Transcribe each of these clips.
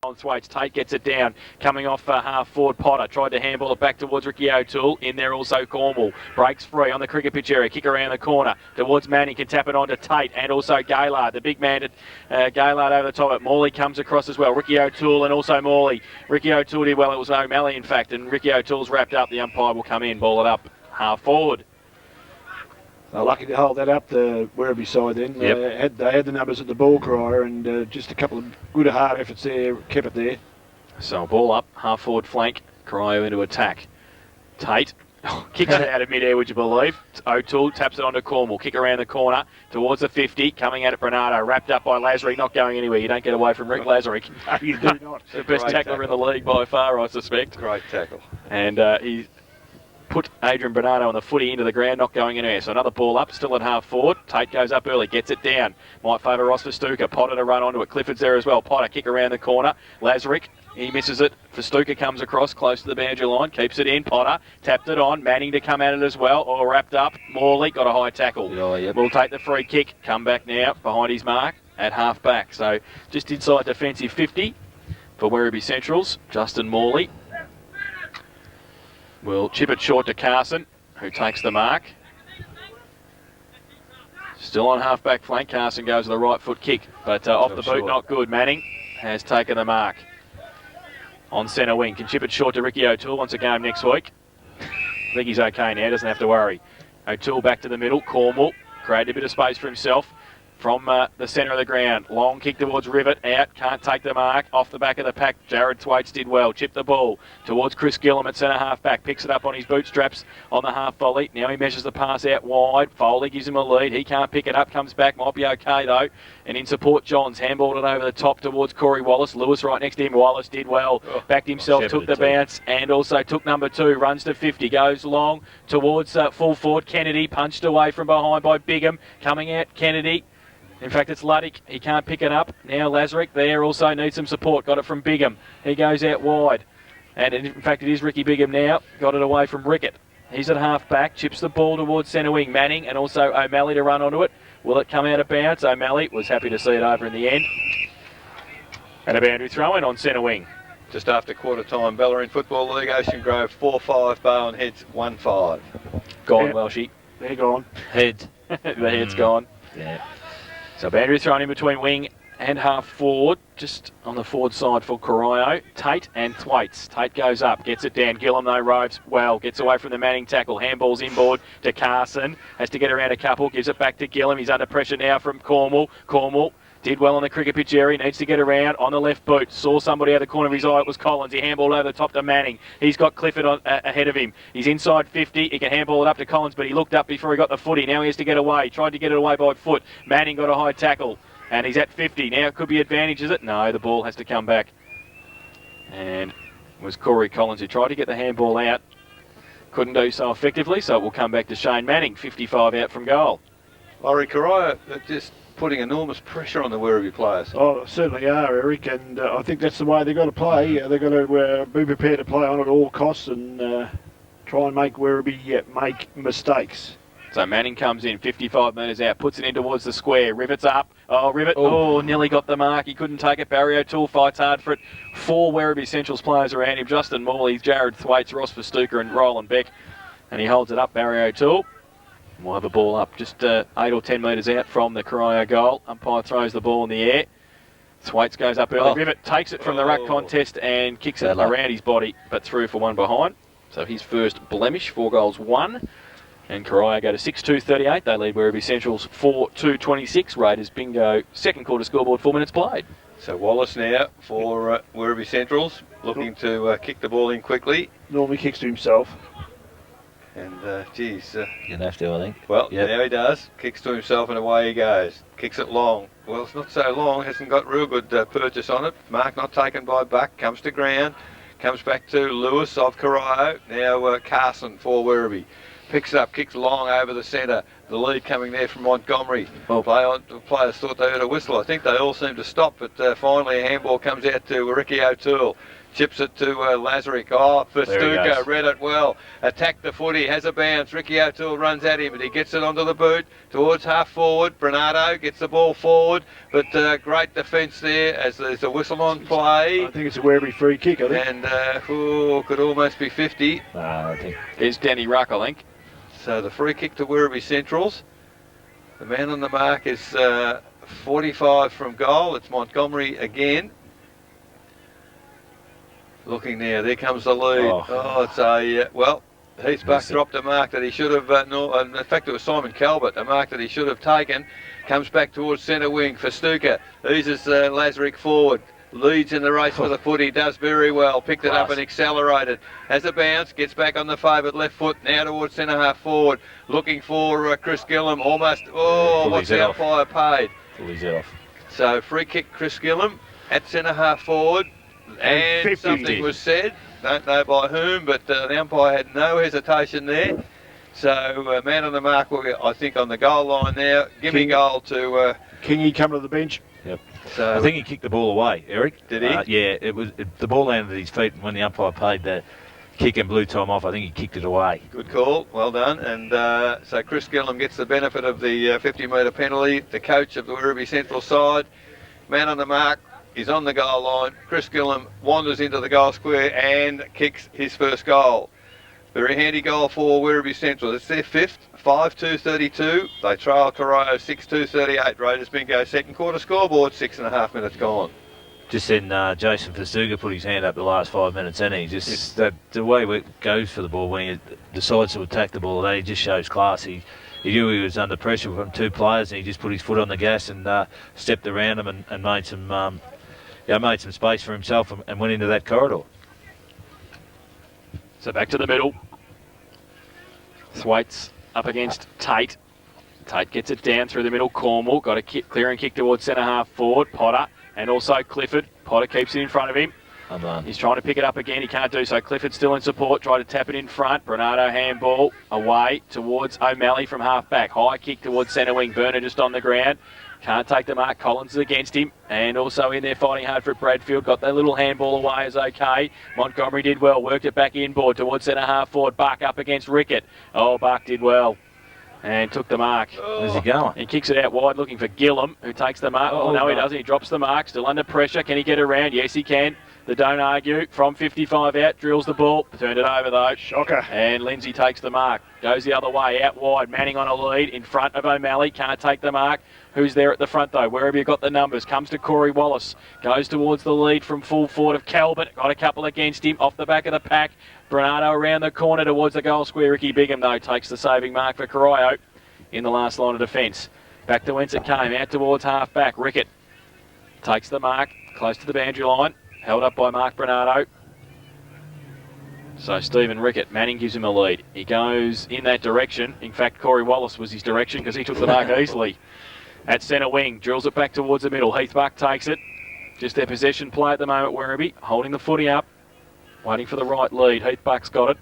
on Thwaites. Tate gets it down, coming off half forward. Potter tried to handball it back towards Ricky O'Toole. In there also Cornwall. Breaks free on the cricket pitch area. Kick around the corner towards Manning. Can tap it on to Tate and also Gaylard. The big man, Gaylard over the top. It Morley comes across as well. Ricky O'Toole and also Morley. Ricky O'Toole did well. It was O'Malley in fact, and Ricky O'Toole's wrapped up. The umpire will come in, ball it up half forward. They're lucky to hold that up, the Werribee side then. Yep. They had the numbers at the ball crier, and just a couple of good hard efforts there, kept it there. So ball up, half forward flank, Corio into attack. Tate kicks it out of mid-air, would you believe? O'Toole taps it onto Cornwall, kick around the corner towards the 50, coming out at Bernardo, wrapped up by Lazarick, not going anywhere. You don't get away from Rick Lazarick. No, you do not. The best tackler in the league by far, I suspect. Great tackle. And he put Adrian Bernardo on the footy into the ground, not going anywhere. So another ball up, still at half forward. Tate goes up early, gets it down. Might favour Ross Festuca. Potter to run onto it. Clifford's there as well. Potter kick around the corner. Lazarick, he misses it. Festuca comes across close to the boundary line, keeps it in. Potter tapped it on. Manning to come at it as well. All wrapped up. Morley got a high tackle. Oh, yep. Will take the free kick. Come back now behind his mark at half back. So just inside defensive 50 for Werribee Centrals. Justin Morley will chip it short to Carson, who takes the mark. Still on half-back flank. Carson goes with a right foot kick, but off the boot, not good. Manning has taken the mark. On centre wing, can chip it short to Ricky O'Toole. Wants a game next week. I think he's okay now, doesn't have to worry. O'Toole back to the middle. Cornwall created a bit of space for himself from the centre of the ground. Long kick towards Rivet, out, can't take the mark. Off the back of the pack, Jared Thwaites did well. Chipped the ball towards Chris Gillum at centre half back. Picks it up on his bootstraps on the half volley. Now he measures the pass out wide. Foley gives him a lead. He can't pick it up, comes back, might be okay though. And in support, Johns handballed it over the top towards Corey Wallace. Lewis right next to him. Wallace did well. Backed himself, took the bounce, and also took number 2. Runs to 50, goes long towards full forward. Kennedy punched away from behind by Bigham. Coming out, Kennedy. In fact, it's Luddick. He can't pick it up. Now Lazarick there also needs some support. Got it from Bigham. He goes out wide. And in fact, it is Ricky Bigham now. Got it away from Rickett. He's at half back. Chips the ball towards centre wing. Manning and also O'Malley to run onto it. Will it come out of bounds? O'Malley was happy to see it over in the end. And a boundary throw in on centre wing. Just after quarter time, Ballarat Football League, Ocean Grove 4-5, Bowen Heads 1-5. Gone, Yeah. Welshie. They're gone. Head. The head's gone. Yeah. So boundary thrown in between wing and half forward, just on the forward side for Corio. Tate and Thwaites. Tate goes up, gets it down. Gillum, though, ropes well, gets away from the Manning tackle. Handballs inboard to Carson. Has to get around a couple, gives it back to Gillum. He's under pressure now from Cornwall. Cornwall did well on the cricket pitch area. Needs to get around on the left boot. Saw somebody out of the corner of his eye. It was Collins. He handballed over the top to Manning. He's got Clifford ahead of him. He's inside 50. He can handball it up to Collins, but he looked up before he got the footy. Now he has to get away. Tried to get it away by foot. Manning got a high tackle. And he's at 50. Now it could be advantage, is it? No, the ball has to come back. And it was Corey Collins who tried to get the handball out. Couldn't do so effectively, so it will come back to Shane Manning. 55 out from goal. Laurie Corio just putting enormous pressure on the Werribee players. Oh, certainly are, Eric, and I think that's the way they've got to play. They've got to be prepared to play on at all costs and try and make Werribee make mistakes. So Manning comes in, 55 metres out, puts it in towards the square. Rivets up. Oh, Rivet. Oh, nearly got the mark. He couldn't take it. Barry O'Toole fights hard for it. 4 Werribee Centrals players around him. Justin Morley, Jared Thwaites, Ross Festuca and Roland Beck. And he holds it up, Barry O'Toole. We'll have a ball up just 8 or 10 metres out from the Corio goal. Umpire throws the ball in the air. Thwaites goes up early. Rivet takes it from the ruck contest and kicks it around his body, but through for one behind. So his first blemish, 4 goals, 1. And Corio go to 6-2-38. They lead Werribee Centrals 4-2-26. Raiders bingo. Second quarter scoreboard, 4 minutes played. So Wallace now for Werribee Centrals, looking to kick the ball in quickly. Normally kicks to himself. And geez. You'll have to, I think. Well, now he does. Kicks to himself and away he goes. Kicks it long. Well, it's not so long. Hasn't got real good purchase on it. Mark not taken by Buck. Comes to ground. Comes back to Lewis of Corio. Now Carson for Werribee. Picks it up, kicks long over the centre. The lead coming there from Montgomery. Players thought they heard a whistle. I think they all seemed to stop, but finally a handball comes out to Ricky O'Toole. Chips it to Lazarick. Oh, There he Festuca goes. read it well. Attacked the footy, has a bounce. Ricky O'Toole runs at him, but he gets it onto the boot towards half forward. Bernardo gets the ball forward, but great defence there as there's a whistle on play. I think it's a Werribee free kick, I think. And could almost be 50. I think it's Danny Ruck, I think. So the free kick to Werribee Centrals. The man on the mark is 45 from goal. It's Montgomery again. Looking now, there comes the lead. Oh, it's a, well, Heath Buck dropped a mark that he should have, in fact it was Simon Calvert, a mark that he should have taken. Comes back towards centre wing for Stuka. Eases Lazarick forward. Leads in the race for the footy, does very well. Picked it up and accelerated. Has a bounce, gets back on the favoured left foot, now towards centre half forward. Looking for Chris Gillum, almost, what's the umpire paid? Pulls it off. So free kick Chris Gillum at centre half forward. And 50. something was said, don't know by whom, but the umpire had no hesitation there. So man on the mark, I think on the goal line now. Give me goal to... Kingy come to the bench. Yep. So I think he kicked the ball away, Eric. Did he? Yeah, the ball landed at his feet, and when the umpire paid the kick and blew time off, I think he kicked it away. Good call, well done. And so Chris Gillum gets the benefit of the 50-metre penalty. The coach of the Werribee Central side, man on the mark, is on the goal line. Chris Gillum wanders into the goal square and kicks his first goal. Very handy goal for Werribee Central. It's their fifth, 5-2-32. They trail Corio 6-2-38. Raiders Bingo second quarter scoreboard, 6.5 minutes gone. Just then, Jason Festuca put his hand up the last 5 minutes, and he just the way it goes for the ball when he decides to attack the ball, he just shows class. He knew he was under pressure from two players, and he just put his foot on the gas and stepped around them and made some. Made some space for himself and went into that corridor. So back to the middle. Thwaites up against Tate. Tate gets it down through the middle. Cornwall got a clear and kick towards centre half forward. Potter and also Clifford. Potter keeps it in front of him. He's trying to pick it up again. He can't do so. Clifford still in support. Try to tap it in front. Bernardo handball away towards O'Malley from half back. High kick towards centre wing. Burner just on the ground. Can't take the mark. Collins is against him. And also in there fighting hard for Bradfield. Got that little handball away is okay. Montgomery did well. Worked it back inboard towards centre half forward. Buck up against Rickett. Oh, Buck did well. And took the mark. Where's he going? He kicks it out wide looking for Gillum, who takes the mark. Oh, no, he doesn't. He drops the mark. Still under pressure. Can he get around? Yes, he can. The don't argue. From 55 out. Drills the ball. Turned it over, though. Shocker. And Lindsay takes the mark. Goes the other way. Out wide. Manning on a lead. In front of O'Malley. Can't take the mark. Who's there at the front, though? Wherever you got the numbers. Comes to Corey Wallace. Goes towards the lead from full forward of Calvert. Got a couple against him. Off the back of the pack. Bernardo around the corner towards the goal square. Ricky Bigham, though, takes the saving mark for Corio in the last line of defence. Back to whence it came. Out towards half back. Rickett takes the mark. Close to the boundary line. Held up by Mark Bernardo. So Stephen Rickett, Manning gives him a lead. He goes in that direction. In fact, Corey Wallace was his direction because he took the mark easily. At centre wing, drills it back towards the middle. Heath Buck takes it. Just their possession play at the moment, Werribee. Holding the footy up. Waiting for the right lead. Heath Buck's got it.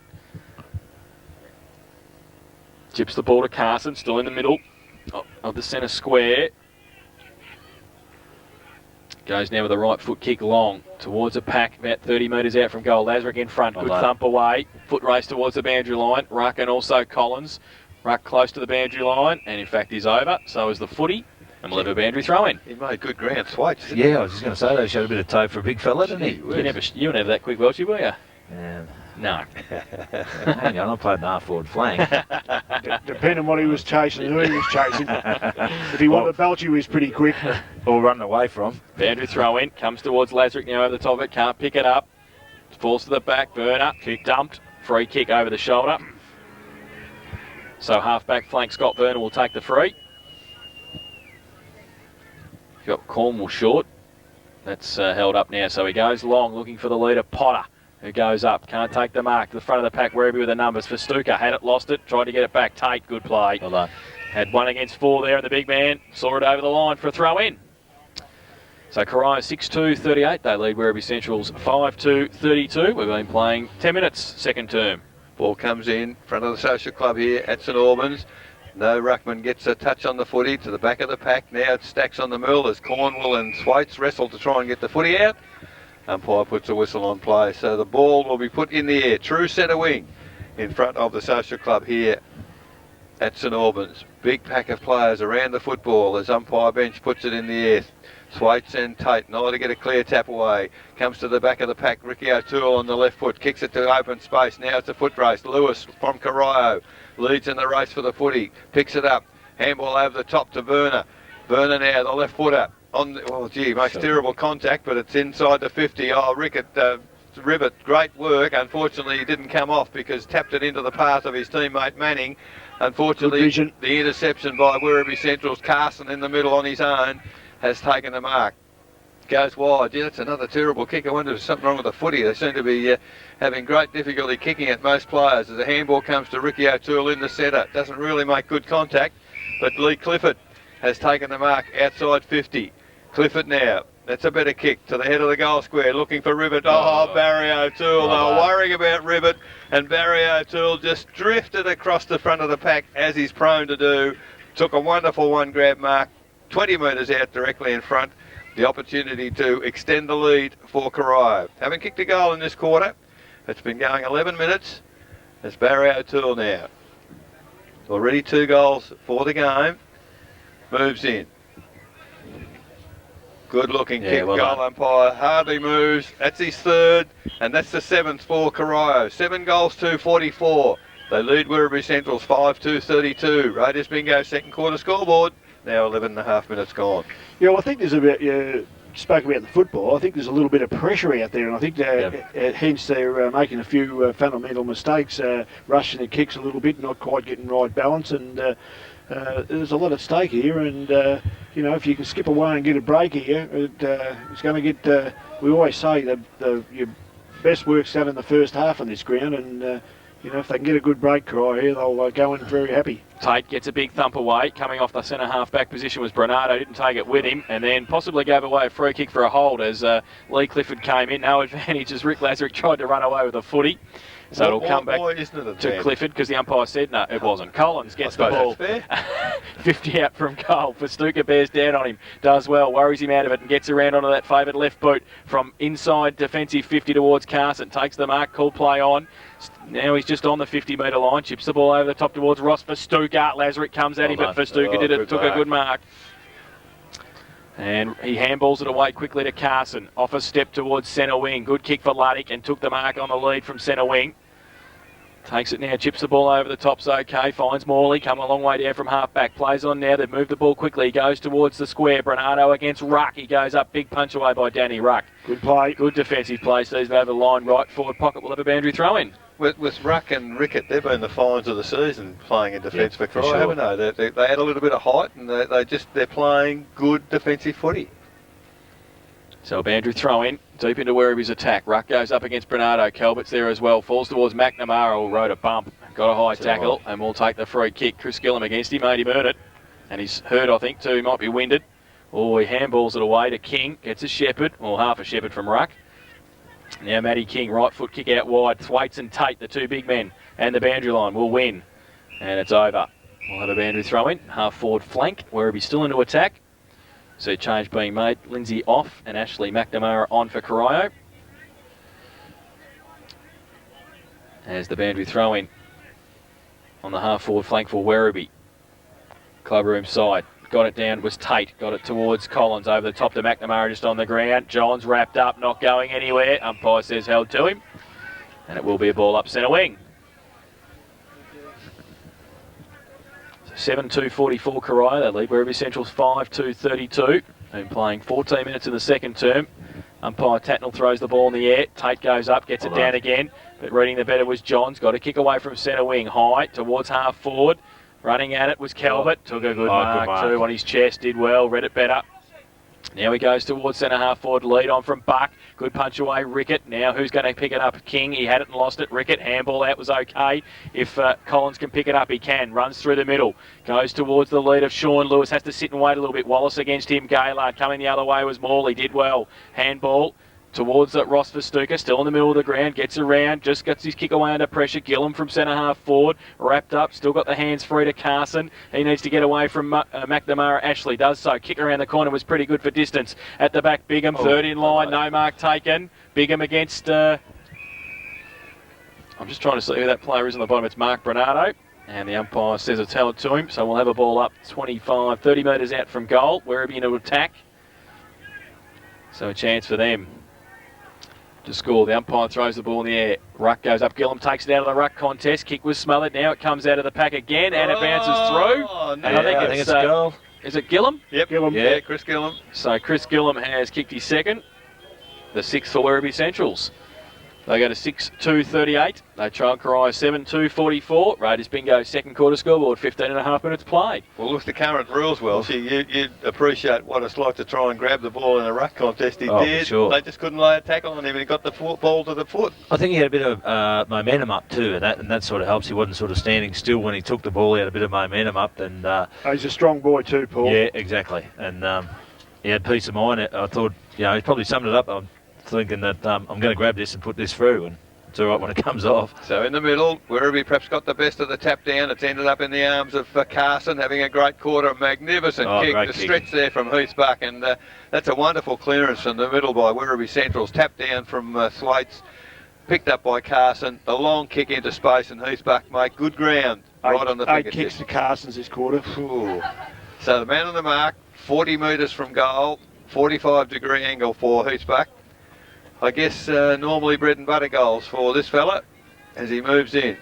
Chips the ball to Carson, still in the middle of the centre square. Goes now with a right foot kick long towards a pack about 30 metres out from goal. Lazarick in front, good thump away. Foot race towards the boundary line. Ruck and also Collins. Ruck close to the boundary line, and in fact he's over. So is the footy, and we'll have a boundary throw in. He made good ground Thwaites. Yeah, I was just going to say they showed a bit of toe for a big fella, didn't he? You were never that quick, Welchie, were you? No. Hang on, I played an half-forward flank. Depending on what he was chasing and who he was chasing. If he wanted Belch, he was pretty quick. Or running away from. Boundary throw in, comes towards Lazarick now over the top of it, can't pick it up. Falls to the back, Burner, kick dumped, free kick over the shoulder. So half-back flank Scott Burner will take the free. Got Cornwall short. That's held up now, so he goes long, looking for the leader, Potter, who goes up, can't take the mark. To the front of the pack, Werribee with the numbers for Stuka. Had it, lost it, tried to get it back. Tate, good play. Well done. Had 1 against 4 there, and the big man saw it over the line for a throw in. So Corio 6-2-38. They lead Werribee Central's 5-2-32. We've been playing 10 minutes, second term. Ball comes in front of the social club here at St Albans. No ruckman gets a touch on the footy to the back of the pack. Now it stacks on the mill as Cornwall and Thwaites wrestle to try and get the footy out. Umpire puts a whistle on play. So the ball will be put in the air. True centre wing in front of the Social Club here at St Albans. Big pack of players around the football as umpire bench puts it in the air. Thwaites and Tate, neither to get a clear tap away. Comes to the back of the pack. Ricky O'Toole on the left foot. Kicks it to open space. Now it's a foot race. Lewis from Corio leads in the race for the footy. Picks it up. Handball over the top to Werner. Werner now, the left footer. Makes terrible contact, but it's inside the 50. Oh, Rivet, great work. Unfortunately, he didn't come off because tapped it into the path of his teammate Manning. Unfortunately, the interception by Werribee Central's Carson in the middle on his own has taken the mark. Goes wide. Yeah, that's another terrible kick. I wonder if there's something wrong with the footy. They seem to be having great difficulty kicking at most players. As the handball comes to Ricky O'Toole in the centre. Doesn't really make good contact, but Lee Clifford has taken the mark outside 50. Clifford now. That's a better kick to the head of the goal square, looking for Rivet. Oh, Barry O'Toole. They were worrying about Rivet, and Barry O'Toole just drifted across the front of the pack, as he's prone to do. Took a wonderful one-grab mark, 20 metres out directly in front. The opportunity to extend the lead for Corio. Haven't kicked a goal in this quarter. It's been going 11 minutes. It's Barry O'Toole now. Already 2 goals for the game. Moves in. Good looking kick, goal umpire, hardly moves. That's his 3rd, and that's the 7th for Corio. 7 goals to 44. They lead Werribee Central's 5-2-32. Raiders Bingo second quarter scoreboard. Now 11 and a half minutes gone. Yeah, well, I think there's a bit, you spoke about the football, I think there's a little bit of pressure out there, and I think hence they're making a few fundamental mistakes, rushing the kicks a little bit, not quite getting right balance, and there's a lot at stake here, and if you can skip away and get a break here, it's going to get. We always say that your best work's done in the first half on this ground, and if they can get a good break cry here, they'll go in very happy. Tate gets a big thump away. Coming off the centre half back position was Bernardo. Didn't take it with him, and then possibly gave away a free kick for a hold as Lee Clifford came in. No advantage as Rick Lazarick tried to run away with a footy. So it'll come back to Clifford because the umpire said no, it wasn't. Collins gets the ball. 50 out from goal. Pastuka bears down on him. Does well. Worries him out of it and gets around onto that favoured left boot from inside defensive 50 towards Carson. Takes the mark. Call play on. Now he's just on the 50-metre line. Chips the ball over the top towards Ross Pastuka. Lazarick comes at him, but Pastuka took a good mark. And he handballs it away quickly to Carson. Off a step towards centre wing. Good kick for Luddick and took the mark on the lead from centre wing. Takes it now, chips the ball over the top's okay. Finds Morley, come a long way down from half back. Plays on now, they've moved the ball quickly. He goes towards the square. Bernardo against Ruck. He goes up, big punch away by Danny Ruck. Good play. Good defensive play. Sees it over the line. Right forward pocket will have a boundary throw in. With Ruck and Rickett, they've been the finds of the season playing in defence for Corio, haven't they? They add a little bit of height and they're playing good defensive footy. So a boundary throw in, deep into Werribee's attack. Ruck goes up against Bernardo. Calvert's there as well. Falls towards McNamara, who rode a bump. Got a high tackle and will take the free kick. Chris Gillum against him, made him earn it. And he's hurt, I think, too. He might be winded. Oh, he handballs it away to King. Gets a shepherd, or half a shepherd from Ruck. Now Matty King, right foot kick out wide. Thwaites and Tate, the 2 big men, and the boundary line will win. And it's over. We'll have a boundary throw in. Half forward flank. Werribee still into attack. So change being made. Lindsay off and Ashley McNamara on for Corio. As the boundary throw in on the half forward flank for Werribee. Clubroom side. Got it down, was Tate. Got it towards Collins over the top to McNamara just on the ground. Johns wrapped up, not going anywhere. Umpire says held to him. And it will be a ball up centre wing. 7-2-44 Corio. They lead Werribee Central's 5-2-32. Been playing 14 minutes in the second term. Umpire Tatnell throws the ball in the air. Tate goes up, gets it down again. But reading the better was Johns. Got a kick away from centre wing. High towards half forward. Running at it was Calvert. Took a good mark too on his chest. Did well. Read it better. Now he goes towards centre half forward. Lead on from Buck. Good punch away. Rickett. Now who's going to pick it up? King. He had it and lost it. Rickett. Handball out was okay. If Collins can pick it up, he can. Runs through the middle. Goes towards the lead of Sean Lewis. Has to sit and wait a little bit. Wallace against him. Gaylard coming the other way was Morley. Did well. Handball towards Ross Verstuka, still in the middle of the ground, gets around, just gets his kick away under pressure. Gillum from centre half forward, wrapped up, still got the hands free to Carson. He needs to get away from McNamara. Ashley does so. Kick around the corner was pretty good for distance. At the back, Bigham, third in line, no mark taken. Bigham against, I'm just trying to see who that player is on the bottom. It's Mark Bernardo. And the umpire says a tell it to him, so we'll have a ball up 25, 30 metres out from goal. Werribee into attack. So a chance for them to score. The umpire throws the ball in the air. Ruck goes up. Gillum takes it out of the ruck contest. Kick was smothered. Now it comes out of the pack again, and it bounces through. No. And I think it's a goal. Is it Gillum? Yep. Gillum. Yeah, Chris Gillum. So Chris Gillum has kicked his second. The sixth for Werribee Centrals. They go to 6-2-38. They trail Corio 7-2-44. Raiders Bingo second quarter scoreboard, 15.5 minutes played. Well, with the current rules, you appreciate what it's like to try and grab the ball in a ruck contest. He did. Sure. They just couldn't lay a tackle on him, and he got the ball to the foot. I think he had a bit of momentum up too, and that sort of helps. He wasn't sort of standing still when he took the ball. He had a bit of momentum up, and He's a strong boy too, Paul. yeah, exactly. And he had peace of mind. I thought, he probably summed it up. I'm thinking that I'm going to grab this and put this through, and it's all right when it comes off. So in the middle, Werribee perhaps got the best of the tap down. It's ended up in the arms of Carson, having a great quarter. Magnificent kick. The stretch there from Heathbuck, and that's a wonderful clearance from the middle by Werribee Centrals. Tap down from Thwaites, picked up by Carson. The long kick into space, and Heathbuck make good ground right on the fingertips. 8 kicks to Carson's this quarter. Ooh. So the man on the mark, 40 metres from goal, 45-degree angle for Heathbuck. I guess normally bread and butter goals for this fella as he moves in.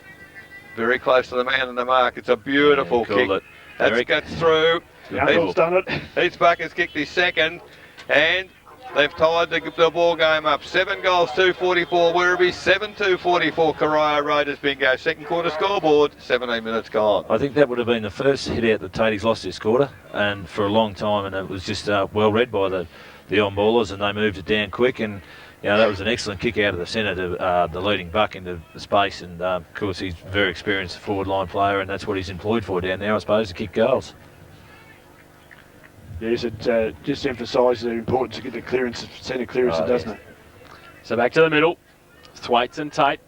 Very close to the man on the mark. It's a beautiful kick. That gets through. He's done it. Heathbuck has kicked his second, and they've tied the ball game up. 7 goals, 244 Werribee, 7-2-44 Corio. Raiders Bingo. Second quarter scoreboard, 17 minutes gone. I think that would have been the first hit out that Tatey's lost this quarter, and for a long time, and it was just well read by the on-ballers, and they moved it down quick, and that was an excellent kick out of the centre to the leading buck into the space, and of course he's a very experienced forward line player, and that's what he's employed for down there, I suppose, to kick goals. Yes, it just emphasises the importance to get the clearance, centre clearance, doesn't it? So back to the middle. Thwaites and Tate.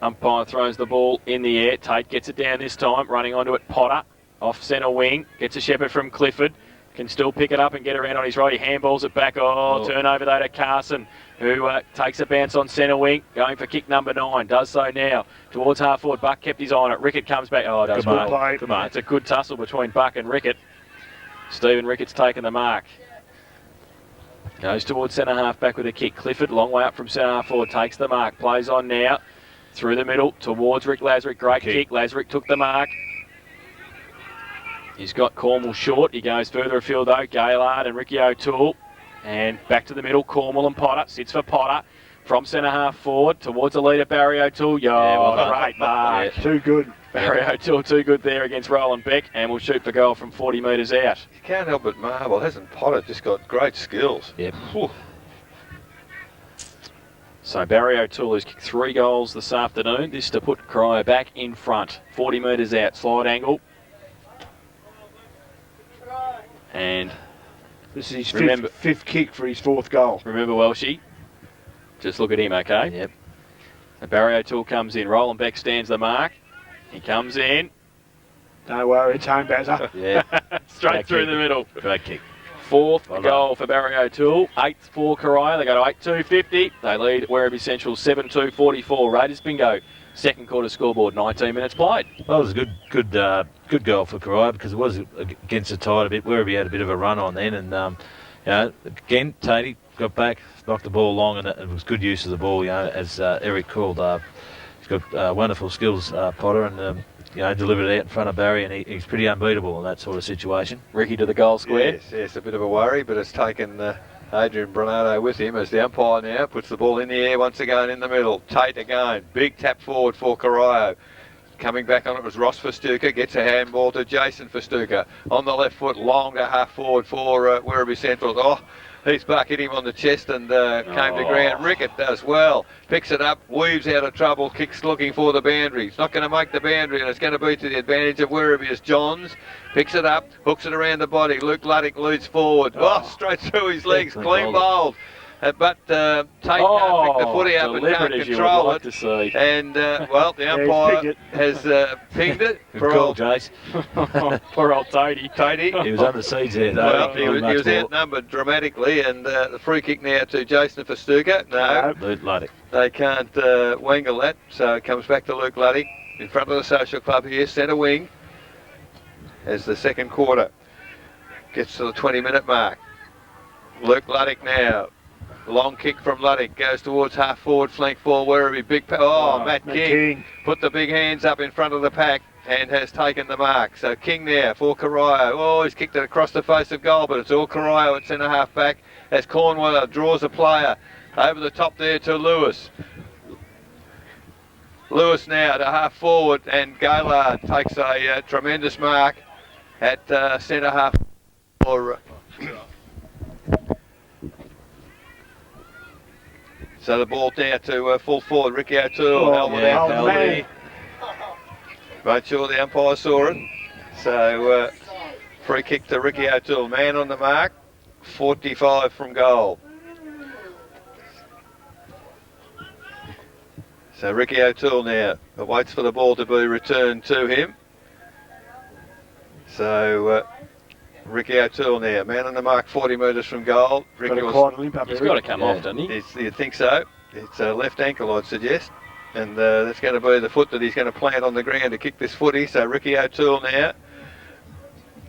Umpire throws the ball in the air. Tate gets it down this time, running onto it. Potter off centre wing, gets a shepherd from Clifford. Can still pick it up and get around on his right. He handballs it back. Turnover though to Carson, who takes a bounce on centre wing, going for kick number 9. Does so now towards half forward. Buck kept his eye on it. Rickett comes back. Does well. Good play. It's a good tussle between Buck and Rickett. Stephen Rickett's taken the mark. Goes towards centre half back with a kick. Clifford, long way up from centre half forward, takes the mark. Plays on now through the middle towards Rick Lazarick. Great kick. Lazarick took the mark. He's got Cornwall short. He goes further afield though. Gaylard and Ricky O'Toole. And back to the middle. Cornwall and Potter. Sits for Potter. From centre half forward towards the leader, Barry O'Toole. Great mark. Yeah. Too good. Barry O'Toole too good there against Roland Beck. And will shoot for goal from 40 metres out. You can't help but marvel. Hasn't Potter just got great skills? Yep. So Barry O'Toole has kicked 3 goals this afternoon. This to put Corio back in front. 40 metres out. Slide angle. And this is his fifth kick for his 4th goal. Remember Welshie. Just look at him, okay? Yep. And Barry O'Toole comes in. Roland Beck stands the mark. He comes in. Don't worry, it's home bazzer. Yeah. Straight through the middle. Great kick. 4th goal for Barry O'Toole. 8th for Corio. They go to 8-2-50. They lead Werribee Central 7-2-44. Raiders Bingo. Second quarter scoreboard, 19 minutes played. Well, it was a good goal for Corio because it was against the tide a bit. Werribee had a bit of a run on then, and again, Tatey got back, knocked the ball long, and it was good use of the ball. As Eric called, he's got wonderful skills, Potter, and delivered it out in front of Barry, and he's pretty unbeatable in that sort of situation. Ricky to the goal square. Yes, a bit of a worry, but it's taken Adrian Bernardo with him as the umpire now puts the ball in the air once again in the middle. Tate again, big tap forward for Corio. Coming back on it was Ross Verstuka, gets a handball to Jason Verstuka. On the left foot, long to half forward for Werribee Central. Heathbuck hit him on the chest and came to ground. Rickett does well. Picks it up, weaves out of trouble, kicks looking for the boundary. He's not going to make the boundary, and it's going to be to the advantage of Werribee as Johns picks it up, hooks it around the body. Luke Luddick leads forward. Straight through his legs, clean bowled. but Tate can't pick the footy up and deliberate can't as you would control like it. to see. And, well, the umpire has pinged it. Good call, Jace. Poor old Toadie. He was under siege there, though. Well, he was outnumbered dramatically, and the free kick now to Jason Festuca. No, Luke Luddick. they can't wangle that, so it comes back to Luke Luddick in front of the social club here, centre wing, as the second quarter gets to the 20-minute mark. Luke Luddick now. Long kick from Luddick, goes towards half forward, flank ball, Werribee, big, Matt King put the big hands up in front of the pack and has taken the mark. So King there for Corio. Oh, he's kicked it across the face of goal, but it's all Corio at centre half back as Cornwell draws a player over the top there to Lewis. Lewis now to half forward, and Gaylard takes a tremendous mark at centre half for. So the ball down to full forward, Ricky O'Toole, helmet out penalty. Made sure the umpire saw it. So free kick to Ricky O'Toole, man on the mark, 45 from goal. So Ricky O'Toole now waits for the ball to be returned to him. So Ricky O'Toole now, man on the mark, 40 metres from goal. He's got to come off, doesn't he? You'd think so. It's a left ankle, I'd suggest. And that's going to be the foot that he's going to plant on the ground to kick this footy. So Ricky O'Toole now.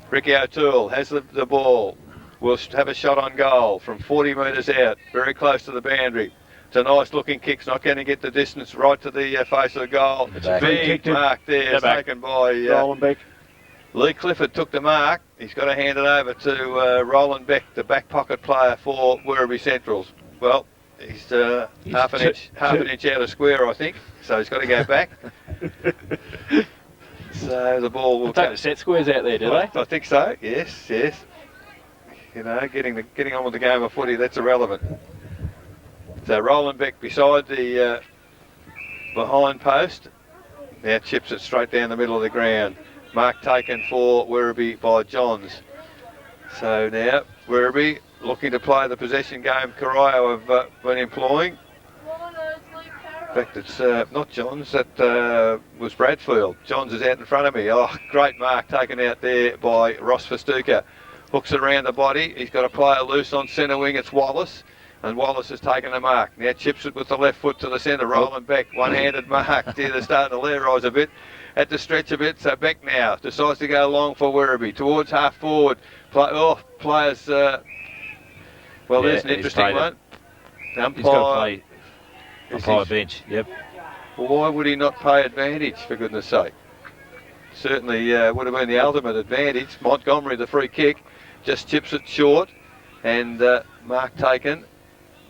Ricky O'Toole has the ball. Will have a shot on goal from 40 metres out, very close to the boundary. It's a nice looking kick. It's not going to get the distance right to the face of the goal. Big mark there, taken by Roland Beck. Lee Clifford took the mark. He's got to hand it over to Roland Beck, the back pocket player for Werribee Centrals. Well, he's half an inch out of square, I think. So he's got to go back. So the ball will take the set squares out there, do they? I think so. Yes. You know, getting on with the game of footy, that's irrelevant. So Roland Beck beside the behind post. Now chips it straight down the middle of the ground. Mark taken for Werribee by Johns. So now Werribee looking to play the possession game Corio have been employing. In fact, it's not Johns, that was Bradfield. Johns is out in front of me. Oh, great mark taken out there by Ross Festuca. Hooks it around the body. He's got a player loose on centre wing. It's Wallace. And Wallace has taken a mark. Now chips it with the left foot to the centre. Roland Beck, one-handed mark. They're starting to layer rise a bit. Had to stretch a bit. So Beck now decides to go long for Werribee. Towards half forward. Players. Well, there's an interesting one. He's got to play umpire bench. Yep. Why would he not pay advantage, for goodness sake? Certainly would have been the ultimate advantage. Montgomery, the free kick, just chips it short. And mark taken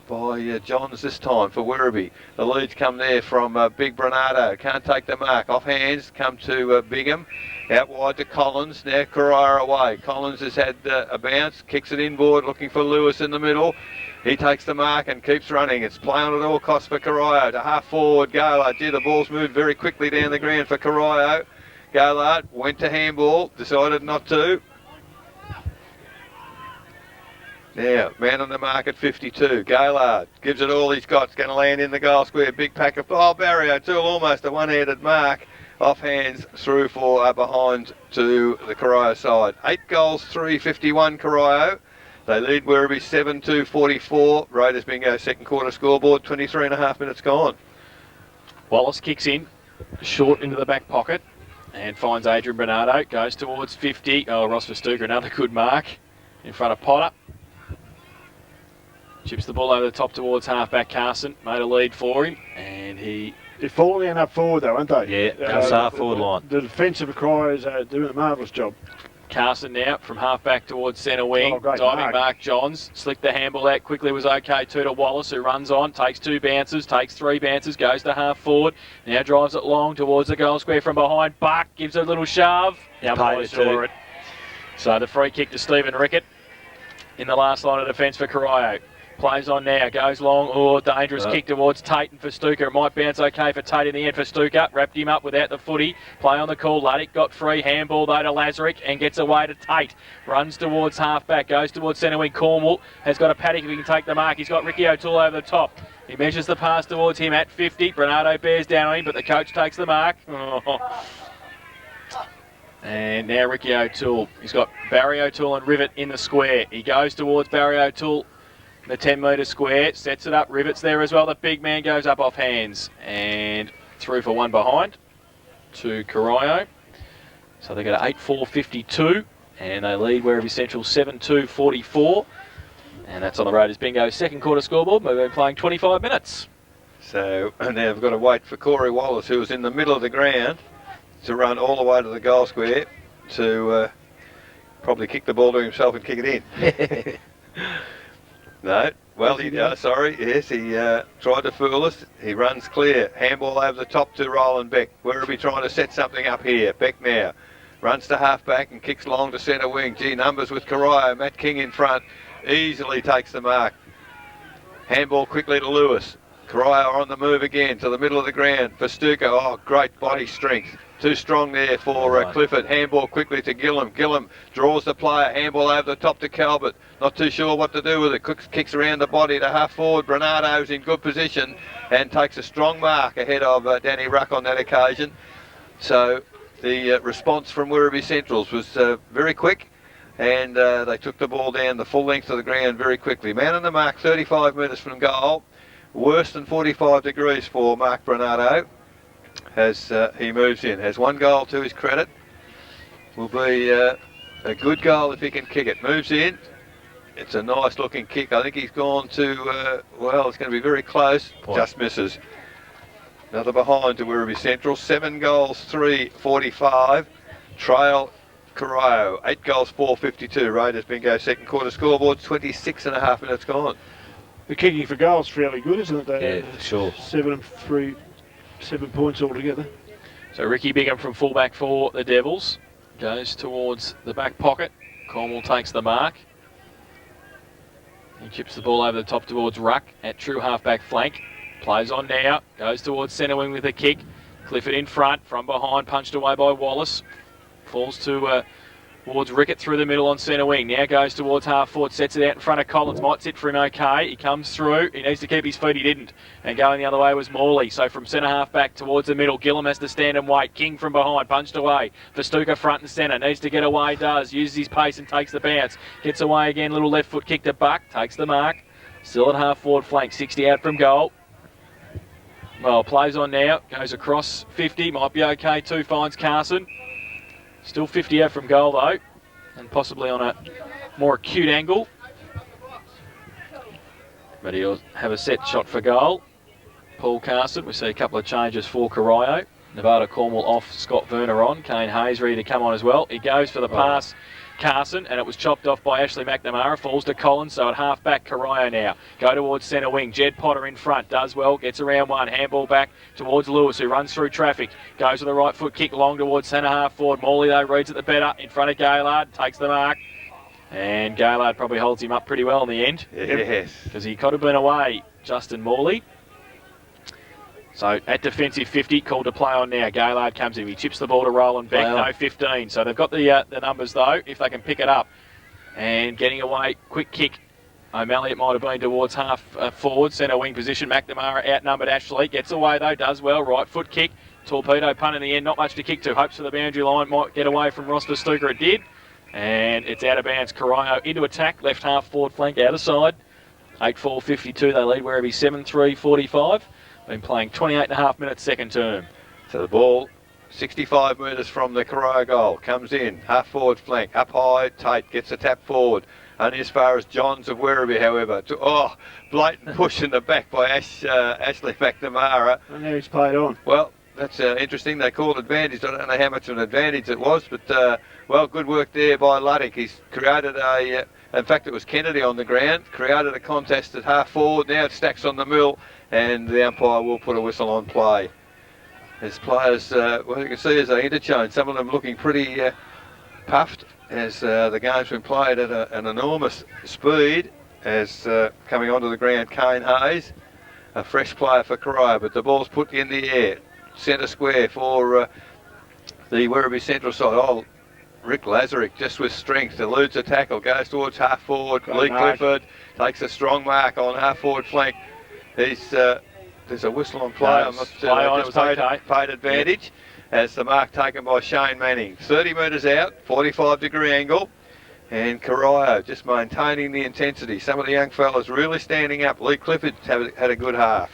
by Johns this time for Werribee. The leads come there from Big Bernardo. Can't take the mark. Off hands, come to Bigham. Out wide to Collins. Now Carrara away. Collins has had a bounce. Kicks it inboard, looking for Lewis in the middle. He takes the mark and keeps running. It's play on at all costs for Corio. To half forward, Gaylard. The ball's moved very quickly down the ground for Corio. Gaylard went to handball. Decided not to. Now, man on the mark at 52. Gaylard gives it all he's got. It's going to land in the goal square. Big pack of... Oh, Barry O'Toole, almost a one-handed mark. Off hands through for behind to the Corio side. 8 goals, 351 Corio. They lead Werribee 7-2-44. Raiders bingo second quarter scoreboard. 23.5 minutes gone. Wallace kicks in, short into the back pocket, and finds Adrian Bernardo. Goes towards 50. Oh, Ross Festuca, another good mark in front of Potter. Chips the ball over the top towards halfback Carson. Made a lead for him, and they're falling down up forward though, aren't they? Yeah, comes half forward line. The defensive Criers are doing a marvellous job. Carson now from halfback towards centre wing. Oh, diving mark Johns. Slicked the handball out quickly, was okay too to Wallace, who runs on, takes 2 bounces, takes 3 bounces, goes to half forward. Now drives it long towards the goal square from behind. Buck gives it a little shove. Now boys saw it. So the free kick to Stephen Rickett in the last line of defence for Corio. Plays on now, goes long. Oh, dangerous kick towards Tate and Festuca. It might bounce okay for Tate in the end. Festuca wrapped him up without the footy. Play on the call. Luddick got free. Handball though to Lazarick and gets away to Tate. Runs towards half-back, goes towards centre wing. Cornwall has got a paddock if he can take the mark. He's got Ricky O'Toole over the top. He measures the pass towards him at 50. Bernardo bears down on him, but the coach takes the mark. Oh. And now Ricky O'Toole. He's got Barry O'Toole and Rivet in the square. He goes towards Barry O'Toole, the 10-metre square, sets it up. Rivet's there as well. The big man goes up off hands and through for one behind to Corio. So they got an 8-4-52 and they lead Werribee Central 7-2-44. And that's on the Raiders Bingo second quarter scoreboard. We've been playing 25 minutes. So now we've got to wait for Corey Wallace, who was in the middle of the ground, to run all the way to the goal square to probably kick the ball to himself and kick it in. No, well, he sorry, yes, he tried to fool us. He runs clear. Handball over the top to Roland Beck. Werribee trying to set something up here. Beck now runs to half-back and kicks long to centre wing. Gee, numbers with Corio. Matt King in front. Easily takes the mark. Handball quickly to Lewis. Corio on the move again to the middle of the ground. Festuca, oh, great body strength. Too strong there for Clifford. Handball quickly to Gillum. Gillum draws the player. Handball over the top to Calvert. Not too sure what to do with it. Kicks around the body to half forward. Bernardo's in good position and takes a strong mark ahead of Danny Ruck on that occasion. So the response from Werribee Centrals was very quick, and they took the ball down the full length of the ground very quickly. Man on the mark, 35 metres from goal. Worse than 45 degrees for Mark Bernardo as he moves in. Has one goal to his credit. Will be a good goal if he can kick it. Moves in. It's a nice looking kick. I think he's gone to, well, it's going to be very close. Point. Just misses. Another behind to Werribee Central. 7 goals, 3-45. Trail Corio. 8 goals, 4-52. Raiders Bingo second quarter scoreboard. 26 and a half minutes gone. The kicking for goals fairly good, isn't it? Yeah, sure. 7 points altogether. So Ricky Bigham from fullback for the Devils goes towards the back pocket. Cornwall takes the mark. He chips the ball over the top towards Ruck at true half-back flank. Plays on now, goes towards centre wing with a kick. Clifford in front, from behind, punched away by Wallace. Falls towards Rickett through the middle on centre wing. Now goes towards half forward, sets it out in front of Collins. Might sit for him okay. He comes through. He needs to keep his feet. He didn't. And going the other way was Morley. So from centre half back towards the middle, Gillum has to stand and wait. King from behind, punched away. Festuca front and centre. Needs to get away, does. Uses his pace and takes the bounce. Gets away again. Little left foot kick to Buck. Takes the mark. Still at half forward flank. 60 out from goal. Well, plays on now. Goes across 50. Might be okay too. Finds Carson. Still 50 out from goal though, and possibly on a more acute angle. But he'll have a set shot for goal. Paul Carson, we see a couple of changes for Corio. Nevada Cornwall off, Scott Werner on. Kane Hayes ready to come on as well. He goes for the pass, Carson, and it was chopped off by Ashley McNamara. Falls to Collins, so at half back, Corio now. Go towards centre wing. Jed Potter in front, does well, gets around one. Handball back towards Lewis, who runs through traffic. Goes with the right foot kick long towards centre half forward. Morley, though, reads it the better. In front of Gaylard, takes the mark. And Gaylard probably holds him up pretty well in the end. Yes. Because he could have been away, Justin Morley. So at defensive 50, called to play on now. Gaylard comes in. He chips the ball to Roland Beck. No 15. So they've got the numbers though, if they can pick it up. And getting away, quick kick. O'Malley, it might have been towards half forward, centre wing position. McNamara outnumbered Ashley. Gets away though, does well. Right foot kick. Torpedo punt in the end. Not much to kick to. Hopes for the boundary line. Might get away from Ross Festuca. It did. And it's out of bounds. Corio into attack. Left half forward flank out of side. 8-4-52. They lead Werribee 7-3-45. Been playing 28 and a half minutes second term. So the ball 65 metres from the Corio goal. Comes in, half forward flank, up high, Tate gets a tap forward. Only as far as Johns of Werribee, however. Blatant push in the back by Ashley McNamara. And now he's played on. Well, that's interesting. They called advantage. I don't know how much of an advantage it was, but well, good work there by Luddick. He's created in fact, it was Kennedy on the ground, created a contest at half forward. Now it stacks on the mill, and the umpire will put a whistle on play. As players, well, you can see as they interchange, some of them looking pretty puffed as the game's been played at an enormous speed. as coming onto the ground, Kane Hayes, a fresh player for Corio, but the ball's put in the air. Centre square for the Werribee Central side. Oh, Rick Lazarick just with strength, eludes a tackle, goes towards half forward. Lee Clifford takes a strong mark on half forward flank. There's a whistle on play. I'm not sure. Play on, it was okay. Paid advantage as the mark taken by Shane Manning. 30 metres out, 45-degree angle. And Corio just maintaining the intensity. Some of the young fellas really standing up. Lee Clifford had a good half.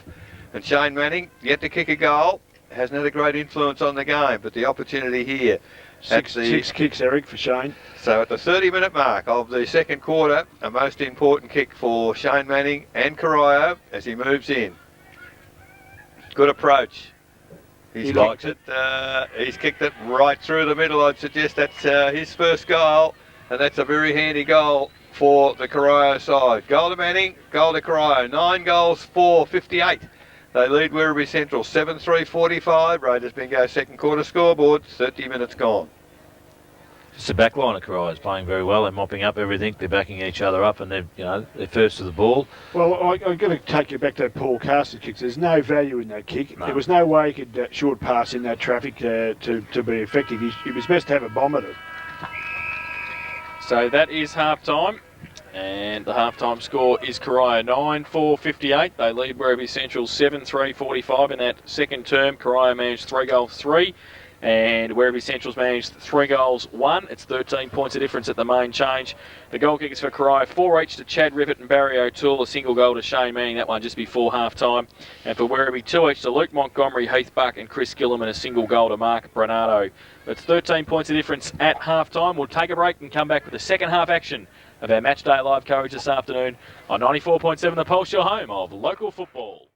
And Shane Manning yet to kick a goal. Hasn't had a great influence on the game, but the opportunity here. Six kicks, Eric, for Shane. So at the 30-minute mark of the second quarter, a most important kick for Shane Manning and Corio as he moves in. Good approach. He's kicked it right through the middle. I'd suggest that's his first goal, and that's a very handy goal for the Corio side. Goal to Manning, goal to Corio. 9 goals for 58. They lead Werribee Central 7-3-45. Raiders bingo second quarter scoreboard. 30 minutes gone. It's the back line of Corio is playing very well. They're mopping up everything. They're backing each other up, and they're first to the ball. Well, I've got to take you back to that Paul Carson kick. There's no value in that kick. No. There was no way he could short pass in that traffic to be effective. He was best to have a bomb at it. So that is half time. And the half-time score is Corio 9-4-58. They lead Werribee Central 7-3-45 in that second term. Corio managed 3 goals 3, and Werribee Central's managed 3 goals 1. It's 13 points of difference at the main change. The goal kickers for Corio, 4 each to Chad Rivet and Barry O'Toole, a single goal to Shane Manning, that one just before half-time. And for Werribee, 2 each to Luke Montgomery, Heath Buck and Chris Gilliman, a single goal to Mark Bernardo. It's 13 points of difference at half-time. We'll take a break and come back with the second half action of our Matchday Live coverage this afternoon on 94.7 The Pulse, your home of local football.